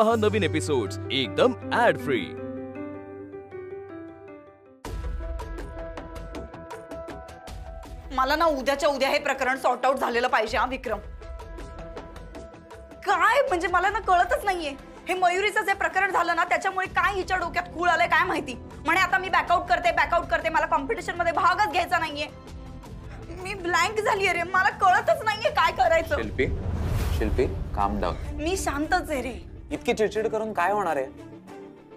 पहा नवीन एपिसोड्स एकदम add free. मला ना उद्याच्या उद्या हे प्रकरण सॉर्ट आउट झालेलं पाहिजे हा विक्रम। काय म्हणजे मला ना कळतच नाहीये हे मयुरीचं जे प्रकरण झालं ना त्याच्यामुळे काय हिच्या डोक्यात खूळ आलंय काय माहिती। म्हणे आता मी बॅकआउट करते मला कॉम्पिटिशन मध्ये भागच घ्यायचा नाहीये। मी ब्लँक झालीये रे, मला कळतच नाहीये काय करायचं। शिल्पी काम डाऊन। मी शांतच आहे रे। इतकी चिडचिड करून काय होणार आहे?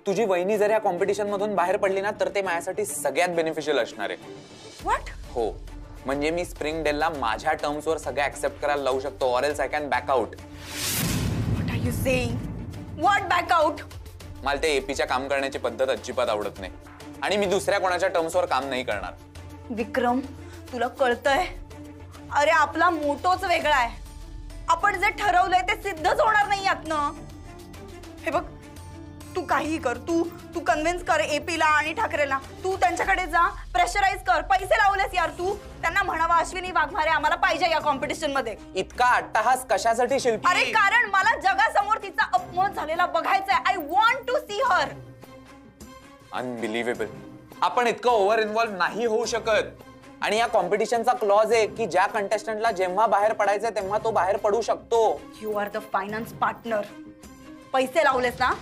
तुझी वहिनी जर या कॉम्पिटिशन मधून बाहेर पडली ना तर ते माझ्यासाठी सगळ्यात बेनिफिशियल असणार आहे। व्हॉट? हो, म्हणजे मी स्प्रिंग डेलला माझ्या टर्म्स वर सगळं ऍक्सेप्ट करायला लावू शकतो, or else I can back out. What are you saying? What back out? मला ते एपीच्या काम करण्याची पद्धत अजिबात आवडत नाही आणि मी दुसऱ्या कोणाच्या टर्म्स वर काम नाही करणार। विक्रम, तुला कळतंय? अरे आपला मोटोच वेगळा आहे। आपण जे ठरवलंय ते सिद्धच होणार नाही यातनं। हे बघ, तू काही कर, तू कन्व्हिन्स कर एपीला आणि ठाकरेला। तू त्यांच्याकडे जा, प्रेशराइज कर, पैसे लावलेस यार तू। त्यांना म्हणावा अश्विनी वाघमारे आम्हाला पाहिजे या कॉम्पिटिशन मध्ये। इतका अट्टहास कशासाठी शिल्पी? अरे कारण मला जगासमोर तिचा अपमान झालेला बघायचा आहे। I want to see her. Unbelievable, आपण इतकं ओव्हर इन्व्हॉल्व नाही होऊ शकत। आणि या कॉम्पिटिशनचा क्लॉज आहे की ज्या कंटेस्टंटला जेव्हा बाहेर पडायचंय तेव्हा तो बाहेर पडू शकतो। You are the finance partner. पैसे लावलेस ना,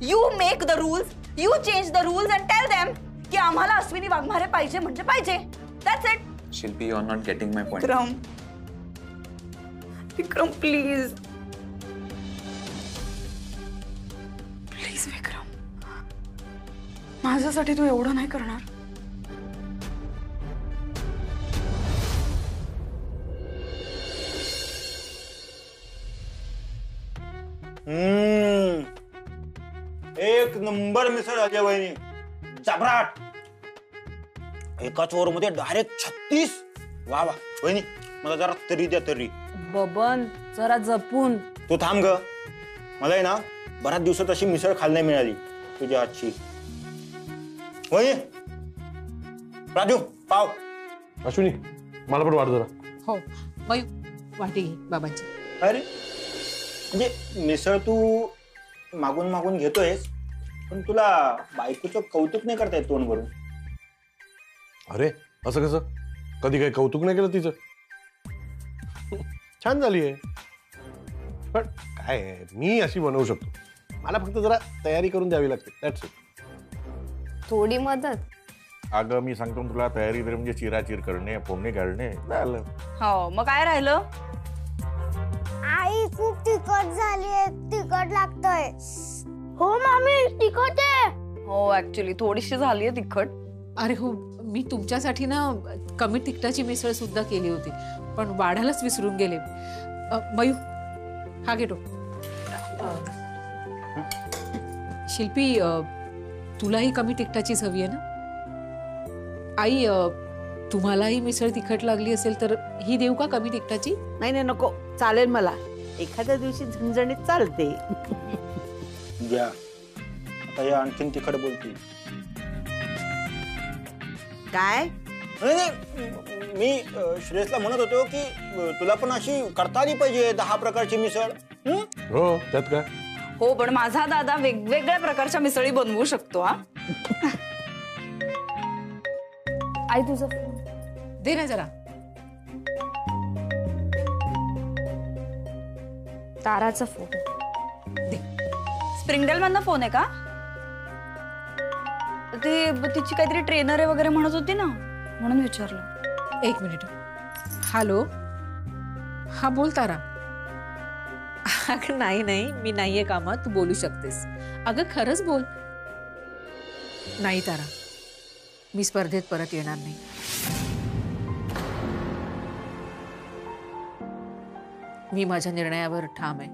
you make the rules, you change the rules and tell them की आम्हाला अश्विनी वाघमारे पाहिजे म्हणजे पाहिजे। That's it. Shilpi, you are not getting my point. Vikram please please Vikram, माझ्यासाठी तू एवढं नाही करणार? एक नंबर मिसळ अजय वहिनी, जबराट। एकाच ओव्हर मध्ये डायरेक्ट 36। वा वा वहिनी, मला जरा तरी द्या तरी। बबन जरा जपून। तू थांब ग, मला आहे ना बऱ्याच दिवसात अशी मिसळ खायला नाही मिळाली तुझ्या हातची। वहिनी, राजू पाव। अश्विनी, मला पण वाढ जरा। हो मयू, वाटी घे बाबांची। अरे म्हणजे मिसळ तू मागून मागून घेतोयस, पण तुला बायकोचं कौतुक नाही करता येत तोंड भरून? अरे असं कसं? कधी काही कौतुक नाही केलं तिचं? छान झालीये, पण काय मी अशी बनवू शकतो, मला फक्त जरा तयारी करून द्यावी लागते, दॅट्स इट। थोडी मदत? अगं मी सांगतो तुला, तयारी म्हणजे चिराचिर करणे, फोडणी काढणे झालं। हो मग काय राहिलं? आई खूप तिखट झालीये, तिखट लागतंय। हो मामी, तिखट आहे। हो ऍक्च्युली थोडीशी झालीये तिखट। अरे हो, मी तुमच्यासाठी ना कमी तिखटाची मिसळ सुद्धा केली होती, पण वाढायलाच विसरून गेले। मयू हा घेतो। शिल्पी, तुलाही कमी तिखटाचीच हवी आहे ना? आई, तुम्हालाही मिसळ तिखट लागली असेल तर ही देऊ का कमी तिखटाची? नाही नाही नको, चालेल मला। एखाद्या दिवशी झणझणीत चालते। द्या आता या आणखीन तिखट बोलते काय? नाही नाही, मी श्रेयसला म्हणत होतो की तुला पण अशी करता आली पाहिजे 10 प्रकारची मिसळ। हो त्यात काय? हो पण माझा दादा वेगवेगळ्या प्रकारच्या मिसळी बनवू शकतो हा। आई तुझं दे ना जरा। ताराचा फोटो दे। स्प्रिंगडेल मधनं फोन आहे का? ते तिची काहीतरी ट्रेनर आहे वगैरे म्हणत होती ना, म्हणून विचारलं। एक मिनिट। हॅलो, हा बोल तारा। अगं नाही नाही, मी नाहीये कामात, तू बोलू शकतेस। अगं खरंच बोल। नाही तारा, मी स्पर्धेत परत येणार नाही। मी माझ्या निर्णयावर ठाम आहे।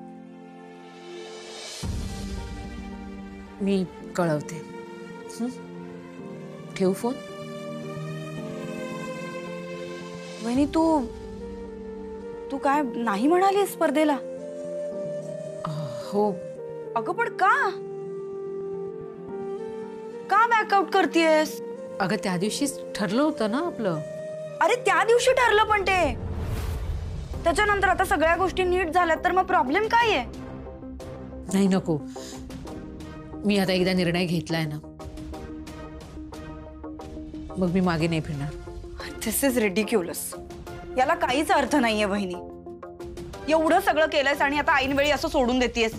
मी कळवते। ठेवू फोन? वहिनी तू काय नाही म्हणाली स्पर्धेला? हो। अगं पण का बॅकआउट करतेयस? अगं त्या दिवशीच ठरलं होतं ना आपलं। अरे त्या दिवशी ठरलं, पण ते त्याच्यानंतर आता सगळ्या गोष्टी नीट झाल्यात तर मग प्रॉब्लेम काय आहे? नाही नको, मी आता एकदा निर्णय घेतलाय ना, मग मी मागे नाही फिरणार. दिस इज रिडिक्युलस. याला काहीच अर्थ नाहीये वहिनी. एवढं सगळं केलंयस आणि आता ऐनवेळी असं सोडून देतेस.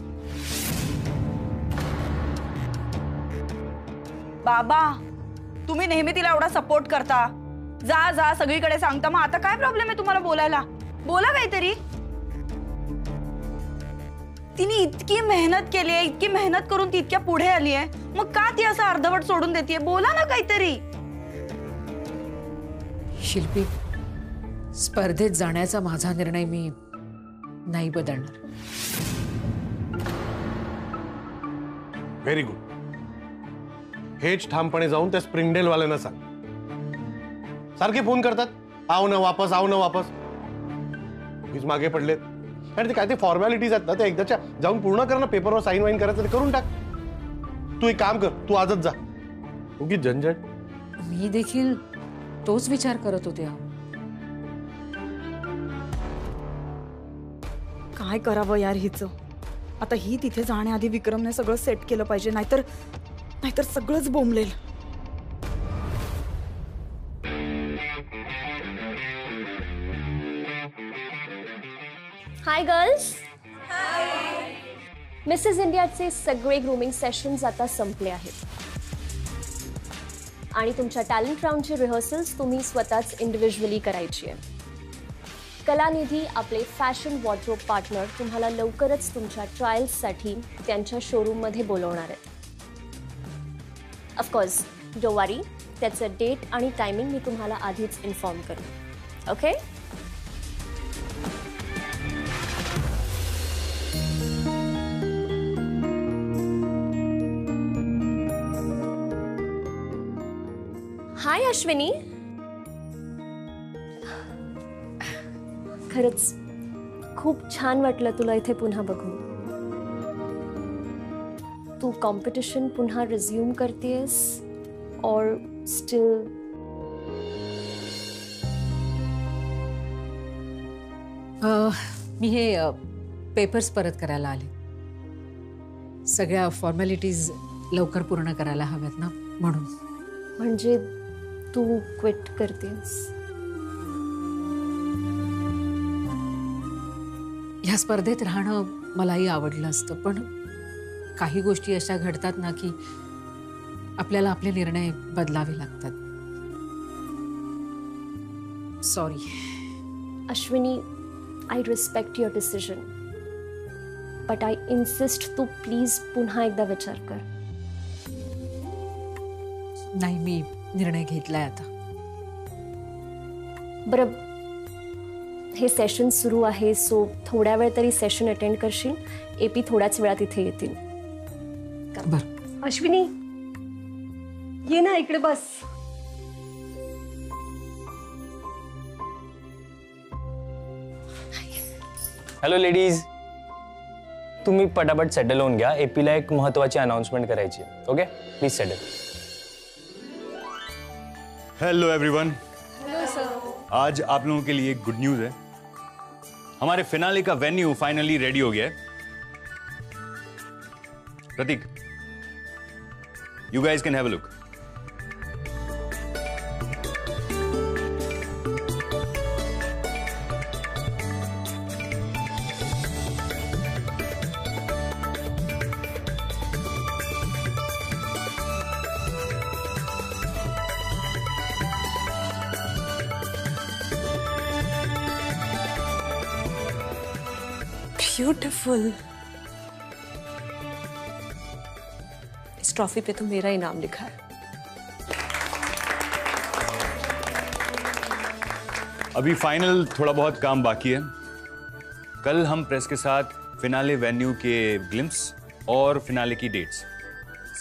बाबा, तुम्ही नेहमी तिला एवढा सपोर्ट करता, जा जा सगळीकडे सांगता, मग आता काय प्रॉब्लेम आहे तुम्हाला बोलायला? बोला काहीतरी. तिने इतकी मेहनत केली आहे, इतकी मेहनत करून ती इतक्या पुढे आली आहे, मग का ती असं अर्धवट सोडून देते? बोला ना काहीतरी. शिल्पी, स्पर्धेत जाण्याचा माझा निर्णय मी नाही बदलणार. Very good. हेच ठामपणे जाऊन त्या स्प्रिंगडेल वाल्यांना सांग. सारखे फोन करतात, आव ना वापस, आव ना वापस. मीच मागे पडलेत. आणि ते काय ते फॉर्मॅलिटीज आहेत ना, ते एकदाच्या जाऊन पूर्ण कर ना. पेपरवर साईन वाईन करायचं ते करून टाक. तू एक काम कर, तू आजच जा. उगीच झंझट. मी देखील तोच विचार करत होते. काय करावं यार हिचं. आता ही तिथे जाण्याआधी विक्रमने सगळं सेट केलं पाहिजे, नाहीतर सगळंच बोंबलेल. Hi girls. मिसेस इंडियाचे सगळे ग्रूमिंग सेशन्स आता संपले आहेत आणि तुमच्या टॅलेंट राऊंडची रिहर्सल्स तुम्ही स्वतःच इंडिव्हिज्युअली करायची आहे. कलानिधी आपले फॅशन वॉर्डरोब पार्टनर तुम्हाला लवकरच तुमच्या ट्रायल्ससाठी त्यांच्या शोरूममध्ये बोलवणार आहेत. ऑफकोर्स डोंट वरी, त्याचं डेट आणि टायमिंग मी तुम्हाला आधीच इन्फॉर्म करेन. ओके. हाय अश्विनी. खरंच खूप छान वाटलं तुला इथे पुन्हा बघून. तू कॉम्पिटिशन पुन्हा रिझ्यूम करतेस और स्टिल? मी हे पेपर्स परत करायला आले. सगळ्या फॉर्मॅलिटीज लवकर पूर्ण करायला हव्यात ना, म्हणून. म्हणजे तू क्विट करतेस? ह्या स्पर्धेत राहणं मलाही आवडलं असतं, पण काही गोष्टी अशा घडतात ना की आपल्याला आपले निर्णय बदलावे लागतात. Sorry. Ashwini, I respect your decision, but I insist तू प्लीज पुन्हा एकदा विचार कर. नाही, मी निर्णय घेतलाय आता. बरं, हे सेशन सुरू आहे, सो थोड्या वेळ तरी सेशन अटेंड करशील. एपी थोड्याच वेळात इथे येतील. बरं. अश्विनी, ये ना इकडे बस. हॅलो लेडीज, तुम्ही पटापट सेटल होऊन घ्या. एपीला एक महत्त्वाची अनाउन्समेंट करायची आहे. Okay, please settle. Hello everyone. Hello sir. आज आप लोगों के लिए एक गुड न्यूज है. हमारे फिनाले का वेन्यू फाइनली रेडी हो गया है. Prateek, you guys can have a look. Beautiful. इस ट्रॉफी पे तो मेरा ही नाम लिखा है. अभी फाइनल थोड़ा बहुत काम बाकी है. कल हम प्रेस के साथ फिनाले वेन्यू के ग्लिम्स और फिनाले की डेट्स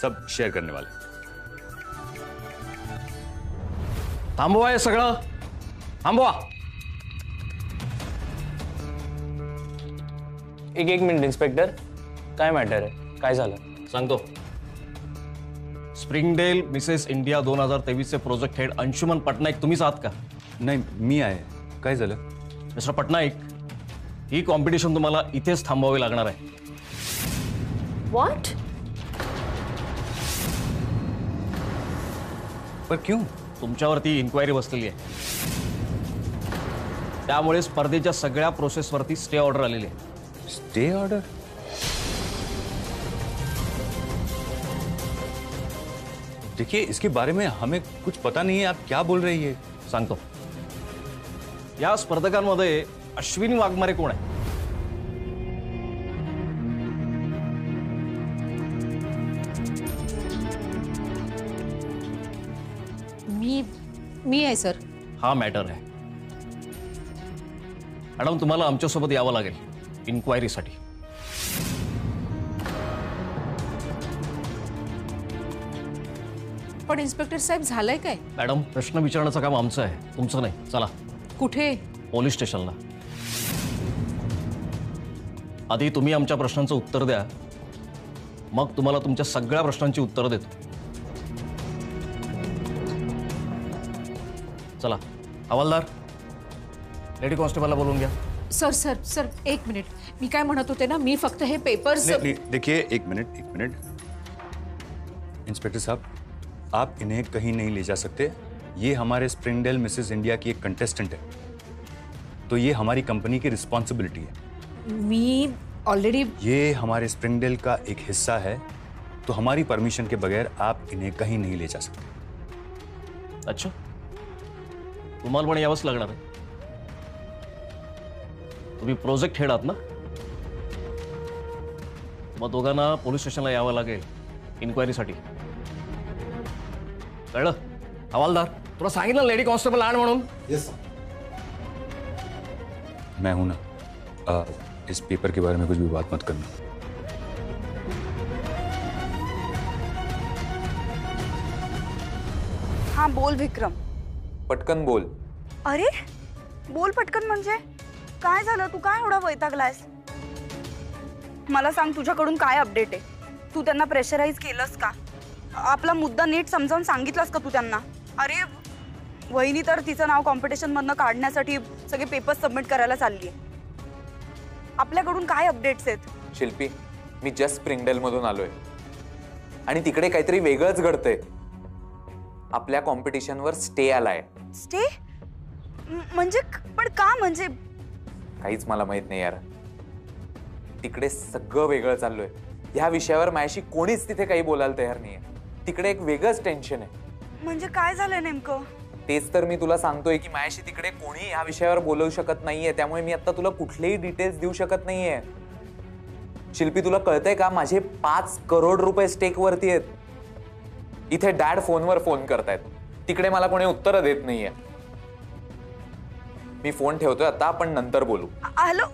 सब शेयर करने वाले. थांबवा हे सगळं, थांबवा. एक मिनिट इन्स्पेक्टर, काय मॅटर आहे? काय झालं? सांगतो. स्प्रिंगडेल मिसेस इंडिया 2023 चे प्रोजेक्ट हेड अंशुमन पटनायक तुम्हीच आहात का? नाही, मी आहे. काय झालं? मिस्टर पटनायक, ही कॉम्पिटिशन तुम्हाला इथेच थांबवावी लागणार आहे. व्हॉट? पर क्यों? तुमच्यावरती इन्क्वायरी बसलेली आहे, त्यामुळे स्पर्धेच्या सगळ्या प्रोसेसवरती स्टे ऑर्डर आलेली आहे. Stay order? देखिए, इसके बारे में हमें कुछ पता नहीं है. आप क्या बोल रही है? सांगतो. या स्पर्धकांमध्ये अश्विनी वाघमारे कोण आहे? मी आहे सर. हा मॅटर आहे मॅडम. तुम्हाला आमच्यासोबत यावं लागेल इन्क्वायरीसाठी. पण इन्स्पेक्टर साहेब झालंय काय? मॅडम, प्रश्न विचारण्याचं काम आमचं आहे, तुमचं नाही. चला. कुठे? पोलीस स्टेशनला. आधी तुम्ही आमच्या प्रश्नांचं उत्तर द्या, मग तुम्हाला तुमच्या सगळ्या प्रश्नांची उत्तरं देतो. चला. हवालदार, लेडी कॉन्स्टेबलला बोलून घ्या. सर सर सर एक मिनिट. मी काय म्हणत होते ना, मी फक्त हे पेपर्स. देखिए, एक मिनट. इंस्पेक्टर साहब, आप इन्हें कहीं नहीं ले जा सकते. ये हमारे स्प्रिंगडेल मिसेस इंडिया की एक कंटेस्टेंट है, तो ये हमारी कंपनी की रिस्पॉन्सिबिलिटी है. मी ऑलरेडी. ये हमारे स्प्रिंगडेल का एक हिस्सा है, तो हमारी परमिशन के बगैर आप इन्हें कहीं नहीं ले जा सकते. अच्छा, तुम्हाला पण यावंच लागणार आहे. तुम्ही प्रोजेक्ट हेड आहात ना, मग दोघांना पोलीस स्टेशनला यावं लागेल इन्क्वायरीसाठी. कळलं? हवालदार, तुला सांगितलं लेडी कॉन्स्टेबल आण म्हणून. यस. मैं हूं ना. इस पेपर के बारे में कुछ भी बात मत करना. हाँ बोल विक्रम. पटकन बोल. अरे बोल पटकन. म्हणजे काय झालं? तू काय एवढा वैतागलायस? मला सांग, तुझ्याकडून काय अपडेट आहे? तू त्यांना प्रेशराईज केलंस का? आपला मुद्दा नीट समजावून सांगितलास का तू त्यांना? अरे वहिनी तर तिचं नाव कॉम्पिटिशन मधनं काढण्यासाठी सगळे पेपर्स सबमिट करायला चालली आहे. आपल्याकडून काय अपडेट्स आहेत? शिल्पी, मी जस्ट स्प्रिंगडेल मधून आलोय आणि तिकडे काहीतरी वेगळंच घडतंय. आपल्या कॉम्पिटिशनवर स्टे आलाय. स्टे? म्हणजे पण का? म्हणजे काहीच मला माहित नाही यार. तिकडे सगळं वेगळं चाललंय. ह्या विषयावर माझ्याशी कोणीच तिथे काही बोलायला तयार नाहीये. तिकडे एक वेगळंच टेन्शन आहे. म्हणजे काय झालंय नेमकं? तेच तर मी तुला सांगतोय की माझ्याशी तिकडे कोणी ह्या विषयावर बोलवू शकत नाहीये. त्यामुळे मी आता तुला कुठलेही डिटेल्स देऊ शकत नाहीये. शिल्पी, तुला कळतंय का? माझे 5 करोड रुपये स्टेक वरती आहेत. इथे डॅड फोनवर फोन करतायत, तिकडे मला कोणी उत्तर देत नाहीये. मी फोन ठेवतोय आता. आपण नंतर बोलू. हॅलो.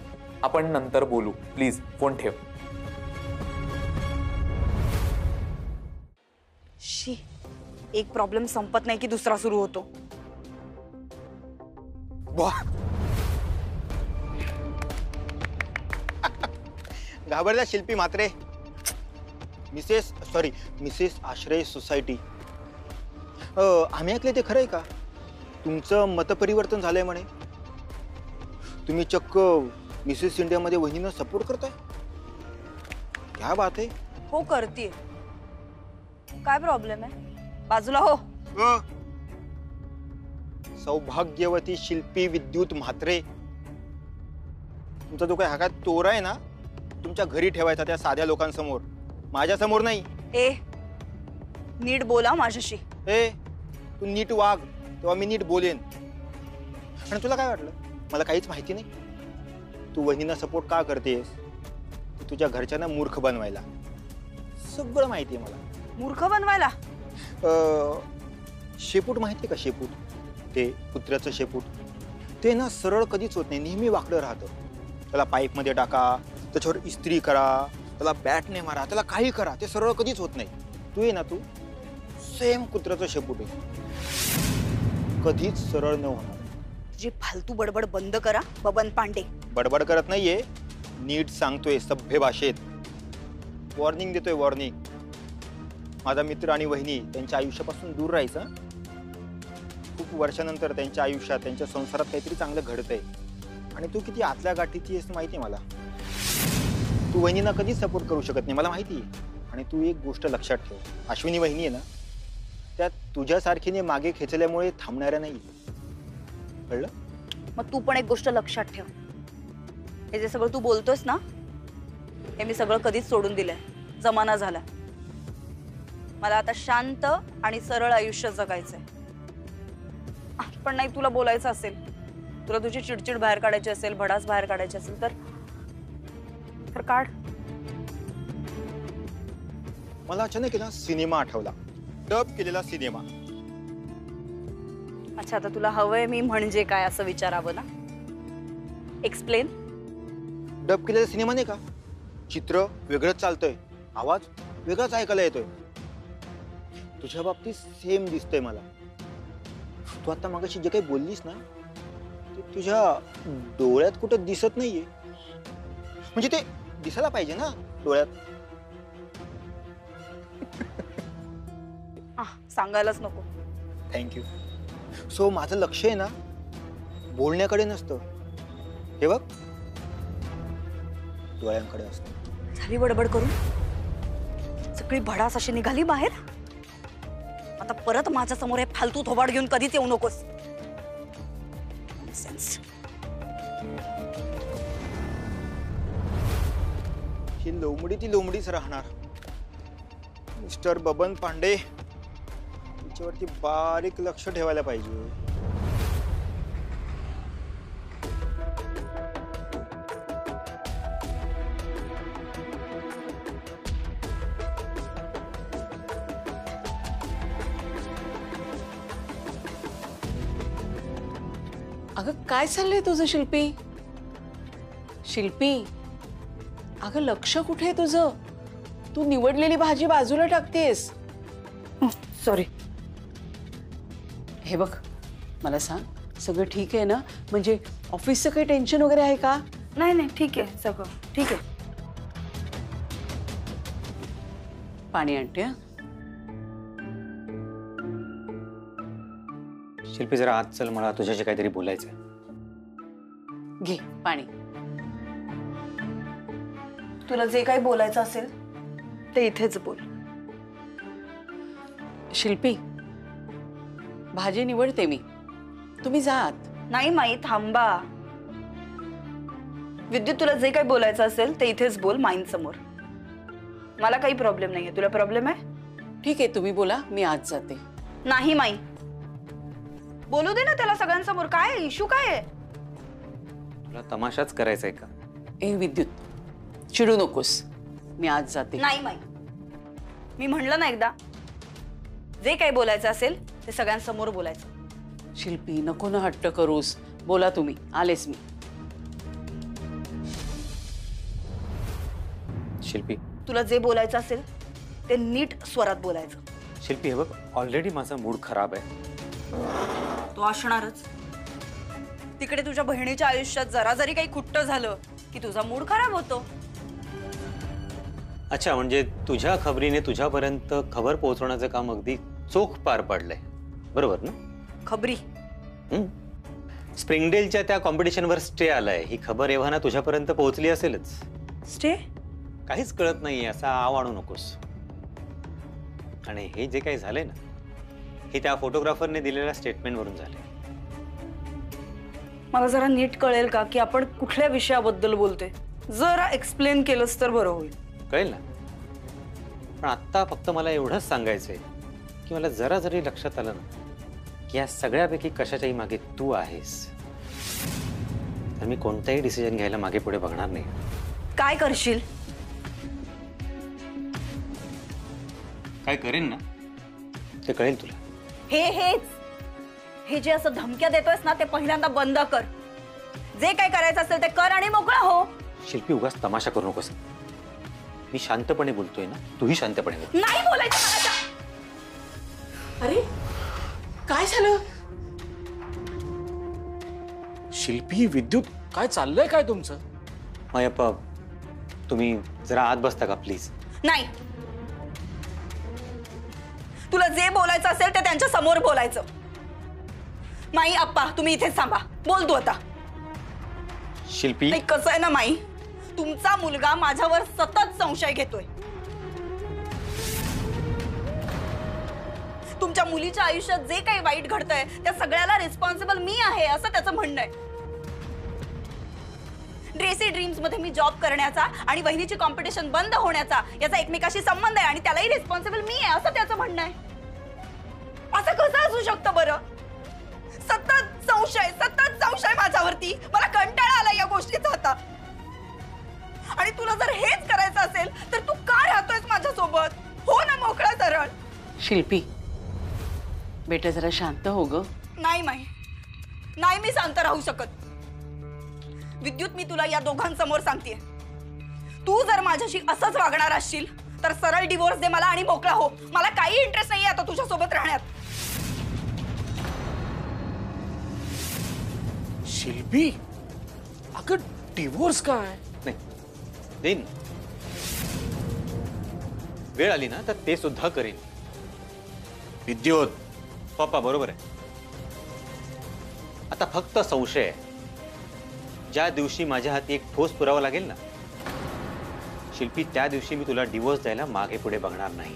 आपण नंतर बोलू, प्लीज फोन ठेव. शी, एक प्रॉब्लेम संपत नाही की दुसरा सुरू होतो. घाबरल्या शिल्पी मात्रे. मिसेस आश्रय सोसायटी. आम्ही ऐकले ते खरं आहे का? तुमचं मतपरिवर्तन झालंय म्हणे. तुम्ही चक्क मिसेस इंडिया मध्ये वहिनीनं सपोर्ट करताय. क्या बात आहे. हो करतीये. काय प्रॉब्लेम आहे? बाजूला हो. सौभाग्यवती शिल्पी विद्युत म्हात्रे, तुमचा जो काही हातात तोरा आहे ना, तुमच्या घरी ठेवायचा त्या साध्या लोकांसमोर, माझ्या समोर नाही. ए नीट बोला माझ्याशी. ए तू नीट वाग, तेव्हा मी नीट बोलेन. आणि तुला काय वाटलं मला काहीच माहिती नाही? तू वहिनीला सपोर्ट का करतेस? तुझ्या घरच्यांना मूर्ख बनवायला. सगळं माहिती आहे मला. मूर्ख बनवायला? शेपूट माहितीये का? शेपूट, ते कुत्र्याचं शेपूट, ते ना सरळ कधीच होत नाही, नेहमी वाकडं राहतं. त्याला पाईप मध्ये टाका, त्याच्यावर इस्त्री करा, त्याला बॅटने मारा, त्याला काही करा, ते सरळ कधीच होत नाही. तू आहे ना, तू सेम कुत्र्याचं शेपूट आहे, कधीच सरळ न होणार. तुझी फालतू बडबड बंद करा बबन पांडे. बडबड करत नाहीये, नीट सांगतोय सभ्य भाषेत. वॉर्निंग देतोय, वॉर्निंग. माझा मित्र आणि वहिनी त्यांच्या आयुष्यापासून दूर राहायचं. खूप वर्षानंतर त्यांच्या आयुष्यात, त्यांच्या संसारात काहीतरी चांगलं घडतंय. आणि तू किती आतल्या गाठीची आहेस माहिती मला. तू वहिनींना कधीच सपोर्ट करू शकत नाही मला माहिती आहे. आणि तू एक गोष्ट लक्षात ठेव, अश्विनी वहिनी आहे ना त्या तुझ्यासारखीने मागे खेचल्यामुळे थांबणाऱ्या नाही. कळलं? मग तू पण एक गोष्ट लक्षात ठेव, हे जे सगळं तू बोलतोयस ना हे मी सगळं कधीच सोडून दिलंय. जमाना झाला. मला आता शांत आणि सरळ आयुष्य जगायचंय. पण नाही तुला बोलायचं असेल, तुला तुझी चिडचिड बाहेर काढायची असेल, भडास बाहेर काढायची असेल तर काढ. मला अचानक ना सिनेमा आठवला, डब केलेला सिनेमा. अच्छा, आता तुला हवंय मी म्हणजे काय असं विचारावं ना? एक्सप्लेन. डब केलेला सिनेमा नाही का, चित्र वेगळंच चालतंय, आवाज वेगळाच ऐकायला येतोय. तुझ्या बाबतीत सेम दिसतंय मला. तू आता मागाशी जे काही बोललीस ना ते तुझ्या डोळ्यात कुठं दिसत नाहीये. म्हणजे ते दिसायला पाहिजे ना डोळ्यात. सांगायलाच नको. थँक्यू. सो माझं लक्ष आहे ना बोलण्याकडे नसतं, हे बघ डोळ्यांकडे असतं. झाली बडबड करून, सगळी भडास अशी निघाली बाहेर. आता परत माझ्या समोर हे फालतू थोबाड घेऊन कधीच येऊ नकोस. सेन्स. ही लोमडी ती लोमडीच राहणार. मिस्टर बबन पांडे तिच्यावरती बारीक लक्ष ठेवायला पाहिजे. अगं काय चाललंय तुझं शिल्पी? शिल्पी अगं लक्ष कुठे आहे तुझं? तू निवडलेली भाजी बाजूला टाकतेस. सॉरी. हे बघ मला सांग, सगळं ठीक आहे ना? म्हणजे ऑफिसचं काही टेन्शन वगैरे आहे का? नाही नाही ठीक आहे, सगळं ठीक आहे. पाणी आणते. हं? शिल्पी जरा आत चल, मला तुझ्याशी काहीतरी बोलायचंय. घे पाणी. तुला जे काही बोलायचं असेल ते इथेच बोल. शिल्पी भाजी निवडते मी, तुम्ही जात. नाही माई थांबा. विद्युत तुला जे काही बोलायचं असेल ते इथेच बोल माईंसमोर. मला काही प्रॉब्लेम नाहीये. तुला प्रॉब्लेम आहे? ठीक आहे तुम्ही बोला, मी आज जाते. नाही माई, बोलू दे ना त्याला सगळ्यांसमोर. काय इश्यू काय आहे? तुला तमाशाच करायचाय का? ए विद्युत चिडू नकोस, मी आज जाते. नाही माई, मी म्हणलं ना एकदा, जे काही बोलायचं असेल ते सगळ्यांसमोर बोलायचं. शिल्पी नको ना हट्ट करूस, बोला तुम्ही, आलेच मी. शिल्पी तुला जे बोलायचं असेल ते नीट स्वरात बोलायचं. शिल्पी हे बघ, ऑलरेडी माझा मूड खराब आहे. तो असणारच. तिकडे तुझ्या बहिणीच्या आयुष्यात जरा जरी काही खुट्ट झालं की तुझा मूड खराब होतो. अच्छा, म्हणजे तुझ्या खबरीने तुझ्यापर्यंत खबर पोहोचवण्याचं काम अगदी चोख पार पडलंय, बरोबर ना? खबरी? स्प्रिंगडेलच्या त्या कॉम्पिटिशनवर स्टे आलाय, ही खबर एव्हाना तुझ्यापर्यंत पोहोचली असेलच. स्टे? काहीच कळत नाहीये असा आव आणू नकोस. आणि हे जे काही झालंय ना, हे त्या फोटोग्राफरने दिलेल्या स्टेटमेंटवरून झालंय. मला जरा नीट कळेल का की आपण कुठल्या विषयाबद्दल बोलतोय? जरा एक्सप्लेन केलंस तर बरं होईल. कळेल ना, पण आत्ता फक्त मला एवढंच सांगायचंय की मला जरा जरी लक्षात आलं ना की या सगळ्यापैकी कशाच्याही मागे तू आहेस, तर मी कोणताही डिसिजन घ्यायला मागे पुढे बघणार नाही. काय करशील? काय करेन ना ते कळेल तुला. हे जे असं धमक्या देतोयस ना ते पहिल्यांदा बंद कर. जे काय करायचं असेल ते कर आणि मोकळा हो. शिल्पी उगाच तमाशा करू नकोस. मी शांतपणे बोलतोय ना, तूही शांतपणे बोल. नाही बोलायचं मला. अरे काय झालं? शिल्पी, विद्युत, काय चाललंय काय तुमचं? मायप्पा, तुम्ही जरा आत बसता का प्लीज? नाही, तुला जे बोलायचं असेल ते त्यांच्या समोर बोलायचं. माई अप्पा तुम्ही इथेच थांबा. बोल तू आता. शिल्पी कसं आहे ना माई, तुमचा मुलगा माझ्यावर सतत संशय घेतोय. तुमच्या मुलीच्या आयुष्यात जे काही वाईट घडतंय त्या सगळ्याला रिस्पॉन्सिबल मी आहे असं त्याचं म्हणणं आहे. ड्रेसी ड्रीम्स मध्ये मी जॉब करण्याचा आणि वहिनीची कॉम्पिटिशन बंद होण्याचा याचा एकमेकाशी संबंध आहे आणि त्यालाही रिस्पॉन्सिबल मी आहे असं त्याचं म्हणणं आहे. असं कसं असू शकतं बरं? सतत संशय माझ्यावरती. मला कंटाळा आला या गोष्टीचा आता. आणि तुला जर हेच करायचं असेल तर तू का राहतोयस माझ्यासोबत? हो ना मोकळा सरळ. शिल्पी बेटा जरा शांत हो ग. नाही माई, नाही मी शांत राहू शकत. विद्युत, मी तुला या दोघांसमोर सांगतेय, तू जर माझ्याशी असंच वागणार असशील तर सरळ डिवोर्स दे मला आणि मोकळा हो. मला काही इंटरेस्ट नाहीये आता तुझ्या सोबत राहण्यात. शिल्पी, अगं डिवोर्स काय? नाही देईन, वेळ आली ना तर ते सुद्धा करेन. विद्युत, पप्पा बरोबर आहे. आता फक्त संशय आहे. ज्या दिवशी माझ्या हाती एक ठोस पुरावा लागेल ना शिल्पी, त्या दिवशी मी तुला डिवोर्स द्यायला मागे पुढे बघणार नाही.